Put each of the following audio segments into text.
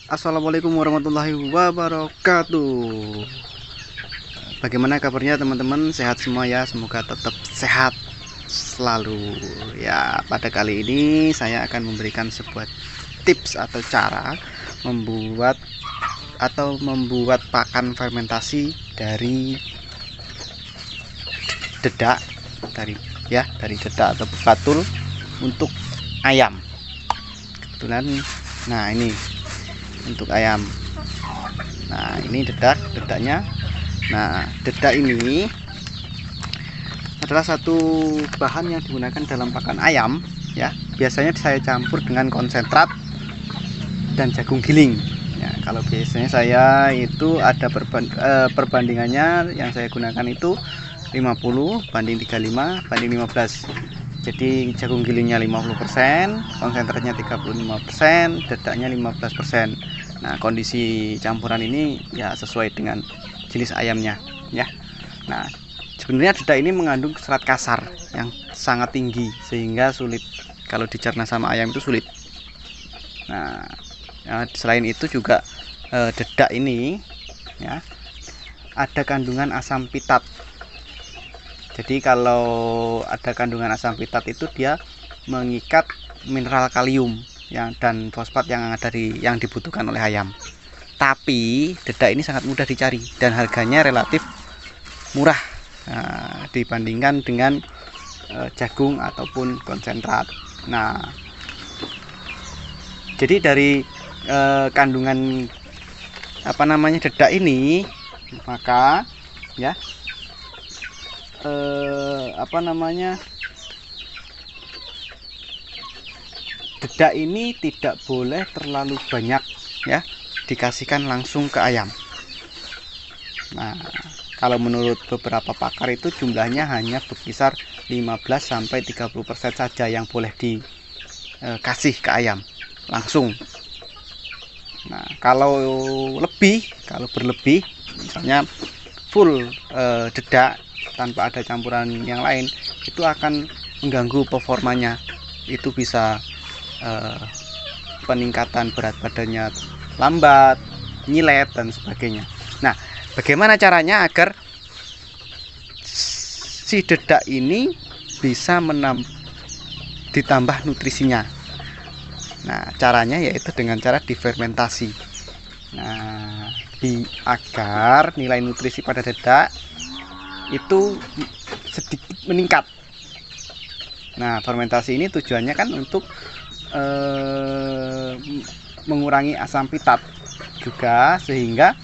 Assalamualaikum warahmatullahi wabarakatuh. Bagaimana kabarnya teman-teman? Sehat semua ya, semoga tetap sehat selalu ya. Pada kali ini saya akan memberikan sebuah tips atau cara membuat pakan fermentasi dari dedak, dari dedak atau batul untuk ayam. Kebetulan, nah ini untuk ayam. Nah ini dedaknya. Nah dedak ini adalah satu bahan yang digunakan dalam pakan ayam ya. Biasanya saya campur dengan konsentrat dan jagung giling ya. Kalau biasanya saya itu ada perbandingannya yang saya gunakan itu 50 banding 35 banding 15. Jadi jagung gilingnya 50%, konsentratnya 35%, dedaknya 15%. Nah kondisi campuran ini ya sesuai dengan jenis ayamnya ya. Nah sebenarnya dedak ini mengandung serat kasar yang sangat tinggi sehingga sulit kalau dicerna sama ayam, itu sulit. Nah ya, selain itu juga dedak ini ya ada kandungan asam pitat. Jadi kalau ada kandungan asam pitat itu dia mengikat mineral kalium dan fosfat yang dibutuhkan oleh ayam. Tapi dedak ini sangat mudah dicari dan harganya relatif murah dibandingkan dengan jagung ataupun konsentrat. Nah, jadi dari kandungan dedak ini, maka ya dedak ini tidak boleh terlalu banyak ya dikasihkan langsung ke ayam. Nah kalau menurut beberapa pakar itu jumlahnya hanya berkisar 15-30% saja yang boleh dikasih ke ayam langsung. Nah kalau berlebih misalnya full dedak tanpa ada campuran yang lain, itu akan mengganggu performanya. Itu bisa peningkatan berat badannya lambat, nyilet dan sebagainya. Nah bagaimana caranya agar si dedak ini bisa ditambah nutrisinya? Nah caranya yaitu dengan cara difermentasi. Nah agar nilai nutrisi pada dedak itu sedikit meningkat. Nah fermentasi ini tujuannya kan untuk mengurangi asam pitat juga, sehingga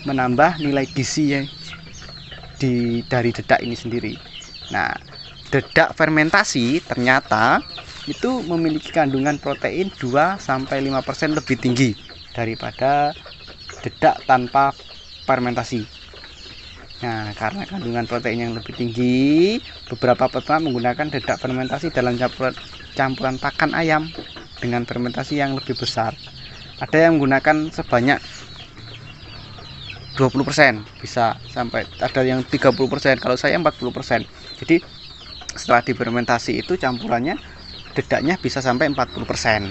menambah nilai gizi dari dedak ini sendiri. Nah dedak fermentasi ternyata itu memiliki kandungan protein 2-5% lebih tinggi daripada dedak tanpa fermentasi. Nah karena kandungan protein yang lebih tinggi, beberapa peternak menggunakan dedak fermentasi dalam campuran pakan ayam dengan fermentasi yang lebih besar. Ada yang menggunakan sebanyak 20%, bisa sampai ada yang 30%, kalau saya 40%. Jadi setelah difermentasi itu campurannya dedaknya bisa sampai 40%.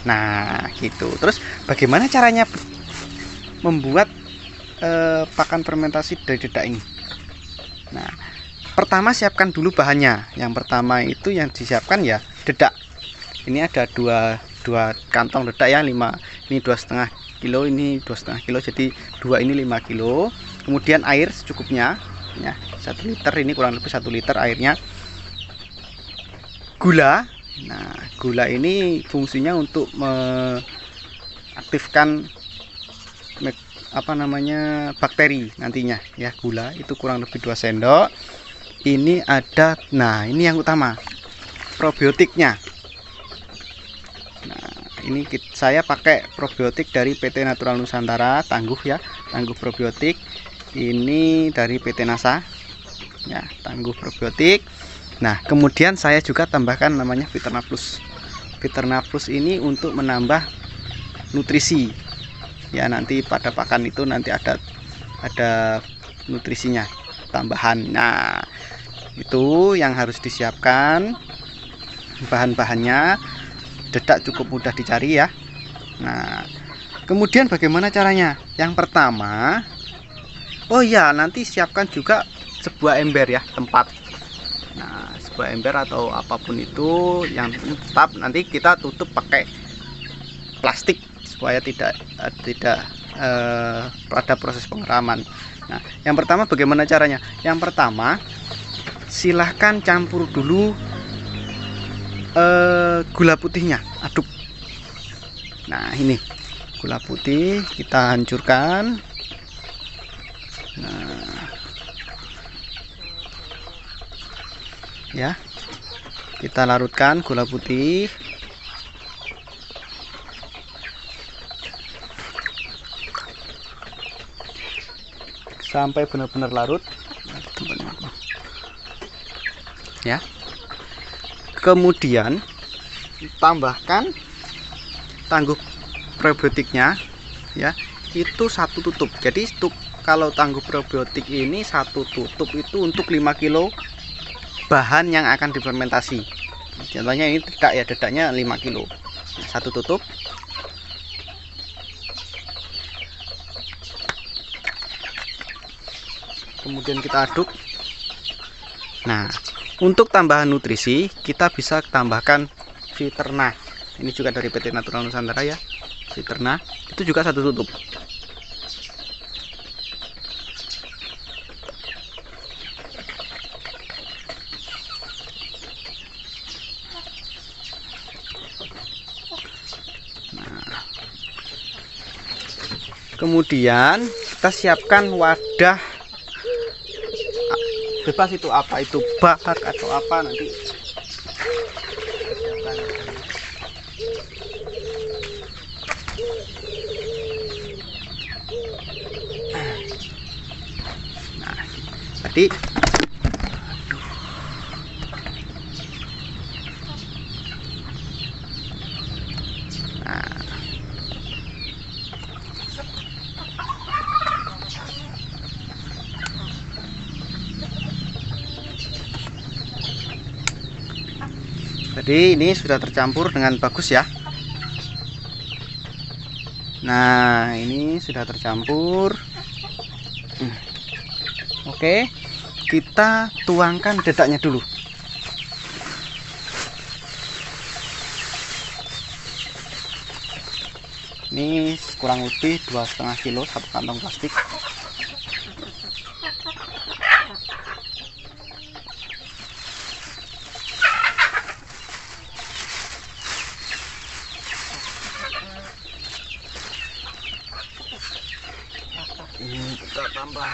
Nah gitu. Terus bagaimana caranya membuat pakan fermentasi dari dedak ini? Nah pertama siapkan dulu bahannya. Yang pertama itu yang disiapkan ya dedak. Ini ada dua kantong dedak ya, 5 ini 2,5 kilo, ini 2,5 kilo, jadi 2 ini 5 kilo. Kemudian air secukupnya ya, 1 liter, ini kurang lebih 1 liter airnya. Gula. Nah gula ini fungsinya untuk mengaktifkan bakteri nantinya ya. Gula itu kurang lebih 2 sendok. Ini ada, nah ini yang utama, probiotiknya. Nah ini saya pakai probiotik dari PT Natural Nusantara, Tangguh ya, Tangguh probiotik. Ini dari PT NASA ya, Tangguh probiotik. Nah kemudian saya juga tambahkan namanya Viterna Plus. Viterna Plus ini untuk menambah nutrisi ya, nanti pada pakan itu nanti ada nutrisinya tambahan. Nah itu yang harus disiapkan bahan-bahannya. Dedak cukup mudah dicari ya. Nah Kemudian bagaimana caranya? Yang pertama, oh ya, nanti siapkan juga sebuah ember ya, tempat. Nah, sebuah ember atau apapun itu yang tetap nanti kita tutup pakai plastik supaya tidak pada proses pengeraman. Nah, yang pertama bagaimana caranya? Yang pertama, silahkan campur dulu gula putihnya, aduk. Nah, ini gula putih kita hancurkan. Nah, ya, kita larutkan gula putih. Sampai benar-benar larut. Ya. Kemudian tambahkan tangguh probiotiknya ya, itu satu tutup. Jadi kalau tangguh probiotik ini satu tutup itu untuk 5 kilo bahan yang akan difermentasi. Contohnya ini dedak ya, dedaknya 5 kilo. Satu tutup. Kemudian kita aduk. Nah, untuk tambahan nutrisi kita bisa tambahkan Viterna. Ini juga dari PT Natural Nusantara ya. Viterna itu juga satu tutup. Nah, kemudian kita siapkan wadah, bebas itu apa itu bak atau apa nanti. Nah, tadi jadi ini sudah tercampur dengan bagus ya. Nah, ini sudah tercampur. Oke, kita tuangkan dedaknya dulu. Ini kurang lebih 2,5 kilo, satu kantong plastik. Ini kita tambah.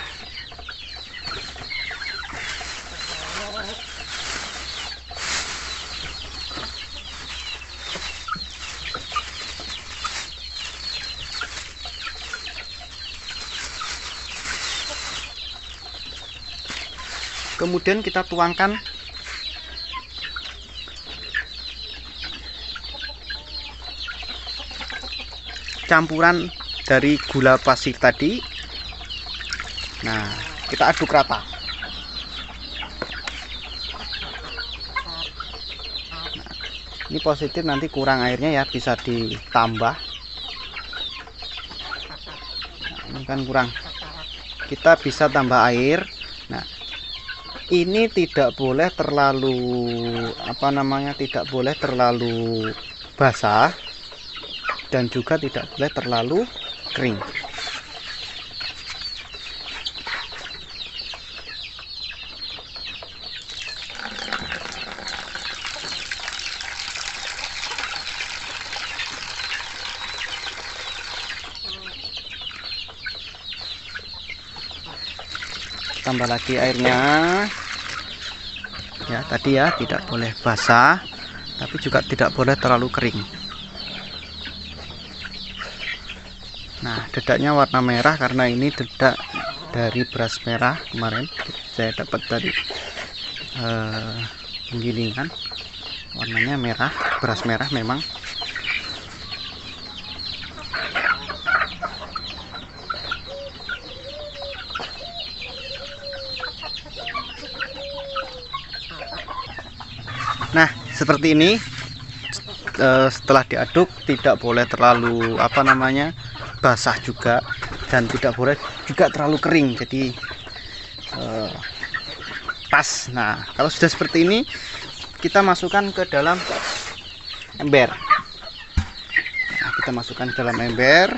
Kemudian kita tuangkan campuran dari gula pasir tadi. Nah, kita aduk rata. Nah, ini positif, nanti kurang airnya ya bisa ditambah. Nah, ini kan kurang, kita bisa tambah air. Nah, ini tidak boleh terlalu tidak boleh terlalu basah dan juga tidak boleh terlalu kering. Tambah lagi airnya ya, tadi ya, tidak boleh basah tapi juga tidak boleh terlalu kering. Nah, dedaknya warna merah karena ini dedak dari beras merah. Kemarin saya dapat dari penggilingan, warnanya merah, beras merah memang. Nah, seperti ini. Setelah diaduk tidak boleh terlalu basah juga, dan tidak boleh juga terlalu kering, jadi pas. Nah, kalau sudah seperti ini kita masukkan ke dalam ember. Nah, kita masukkan ke dalam ember,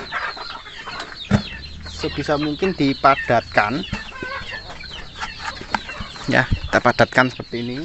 sebisa mungkin dipadatkan ya, kita padatkan seperti ini.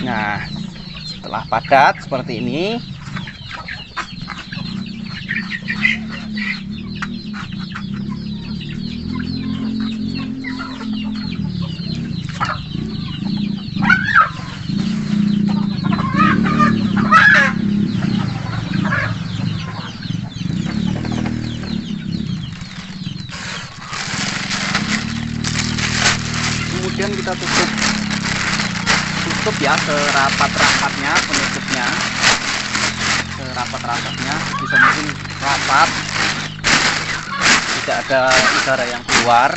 Nah, setelah padat seperti ini, kemudian kita tutup ya, serapat-rapatnya penutupnya, serapat-rapatnya, bisa mungkin rapat, tidak ada udara yang keluar.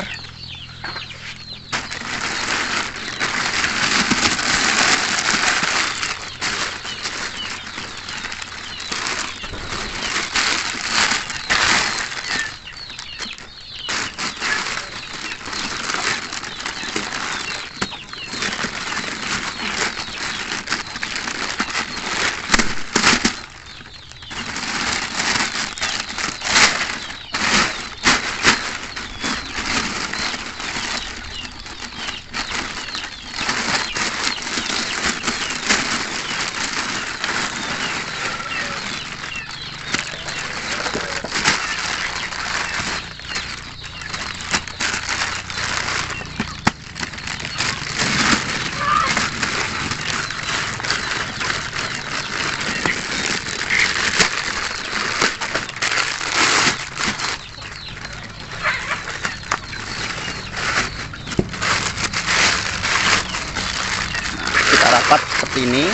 Rapat seperti ini.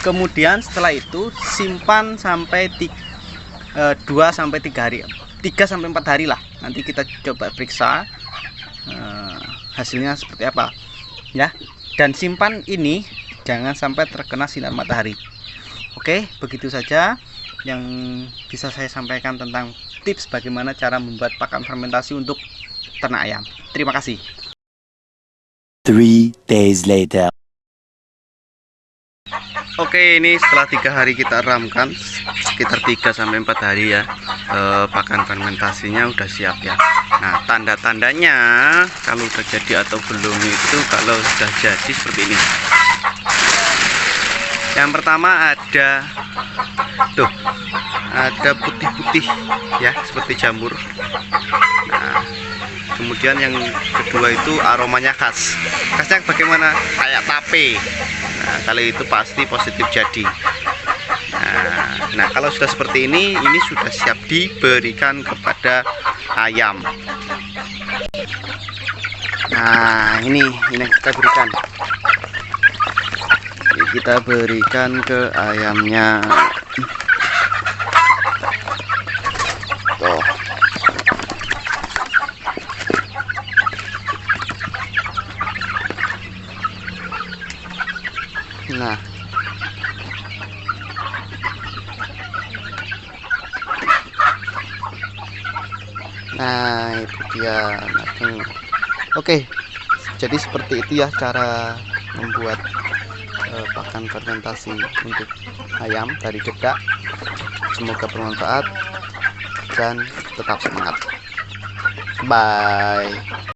Kemudian setelah itu simpan sampai 2 sampai 3 hari, 3 sampai 4 hari lah. Nanti kita coba periksa hasilnya seperti apa ya. Dan simpan ini jangan sampai terkena sinar matahari. Oke, begitu saja yang bisa saya sampaikan tentang tips bagaimana cara membuat pakan fermentasi untuk ternak ayam. Terima kasih. 3 days later. Oke, ini setelah 3 hari kita ramkan, sekitar 3 sampai 4 hari ya, pakan fermentasinya udah siap ya. Nah, tanda-tandanya kalau udah jadi atau belum itu kalau sudah jadi seperti ini. Yang pertama ada putih-putih ya, seperti jamur. Nah, kemudian yang kedua itu aromanya khasnya bagaimana, kayak tape. Nah, kali itu pasti positif jadi. Nah, kalau sudah seperti ini sudah siap diberikan kepada ayam. Nah, ini kita berikan. Ini kita berikan ke ayamnya. Nah, itu dia. Oke, jadi seperti itu ya cara membuat pakan fermentasi untuk ayam dari dedak. Semoga bermanfaat dan tetap semangat. Bye.